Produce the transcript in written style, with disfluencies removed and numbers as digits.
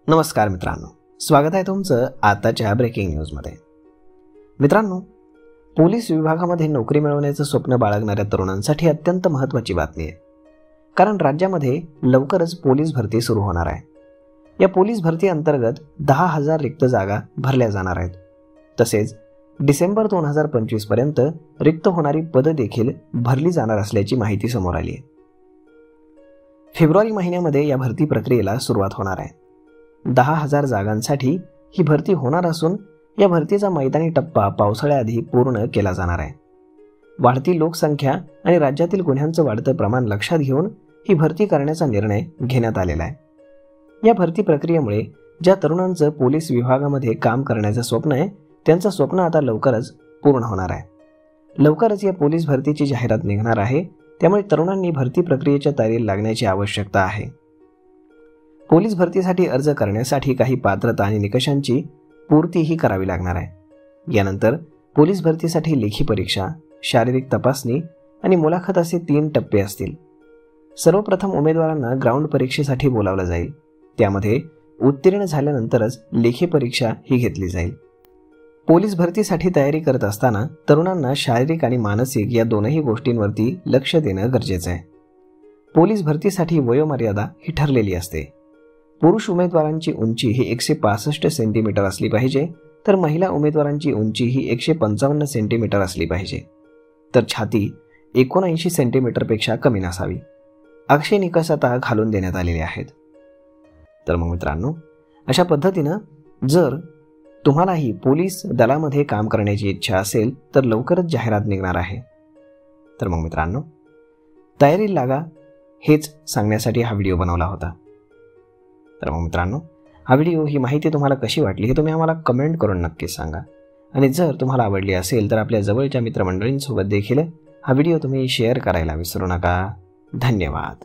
नमस्कार मित्रांनो, स्वागत आहे तुमचं आताच्या ब्रेकिंग न्यूजमध्ये। मित्रांनो, पोलीस विभागामध्ये नोकरी मिळवण्याचं स्वप्न बाळगणाऱ्या तरुणांसाठी अत्यंत महत्त्वाची बातमी आहे, कारण राज्यामध्ये लवकरच पोलीस भरती सुरू होणार आहे। या पोलीस भरती अंतर्गत 10,000 रिक्त जागा भरल्या जाणार आहेत। तसेच डिसेंबर 2025 पर्यंत रिक्त होणारी पदं देखील भरली जाणार असल्याची माहिती समोर आली आहे। फेब्रुवारी महिन्यामध्ये या भरती प्रक्रियेला सुरुवात होणार आहे। 10,000 जागांसाठी ही भरती होणार असून या भरतीचा मैदानी टप्पा पावसाळ्याआधी पूर्ण केला जाणार आहे। वाढती लोकसंख्या आणि राज्यातील गुन्ह्यांचं वाढतं प्रमाण लक्षात घेऊन ही भरती करण्याचा निर्णय घेण्यात आलेला आहे। या भरती प्रक्रियेमुळे ज्या तरुणांचं पोलीस विभागामध्ये काम करण्याचं स्वप्न आहे, त्यांचं स्वप्न आता लवकरच पूर्ण होणार आहे। लवकरच या पोलीस भरतीची जाहिरात निघणार आहे, त्यामुळे तरुणांनी भरती प्रक्रियेच्या तयारीला लागण्याची आवश्यकता आहे। पोलीस भरतीसाठी अर्ज करण्यासाठी काही पात्रता आणि निकषांची पूर्तीही करावी लागणार आहे। यानंतर पोलीस भरतीसाठी लेखी परीक्षा, शारीरिक तपासणी आणि मुलाखत असे 3 टप्पे असतील। सर्वप्रथम उमेदवारांना ग्राउंड परीक्षेसाठी बोलावलं जाईल, त्यामध्ये उत्तीर्ण झाल्यानंतरच लेखी परीक्षा ही घेतली जाईल। पोलीस भरतीसाठी तयारी करत असताना तरुणांना शारीरिक आणि मानसिक या दोनही गोष्टींवरती लक्ष देणं गरजेचं आहे। पोलीस भरतीसाठी वयोमर्यादा ही ठरलेली असते। पुरुष उमेदवारांची उंची ही 165 सेंटीमीटर असली पाहिजे, तर महिला उमेदवारांची उंची ही 155 सेंटीमीटर असली पाहिजे, तर छाती 79 सेंटीमीटरपेक्षा कमी नसावी। असे निकष आता घालून देण्यात आलेले आहेत। तर मग मित्रांनो, अशा पद्धतीनं जर तुम्हालाही पोलीस दलामध्ये काम करण्याची इच्छा असेल तर लवकरच जाहिरात निघणार आहे। तर मग मित्रांनो, तयारीला लागा, हेच सांगण्यासाठी हा व्हिडिओ बनवला होता। तर मग मित्रांनो, हा व्हिडिओ, ही माहिती तुम्हाला कशी वाटली हे तुम्ही आम्हाला कमेंट करून नक्कीच सांगा। आणि जर तुम्हाला आवडली असेल तर आपल्या जवळच्या मित्रमंडळींसोबत देखील हा व्हिडिओ तुम्ही शेअर करायला विसरू नका। धन्यवाद।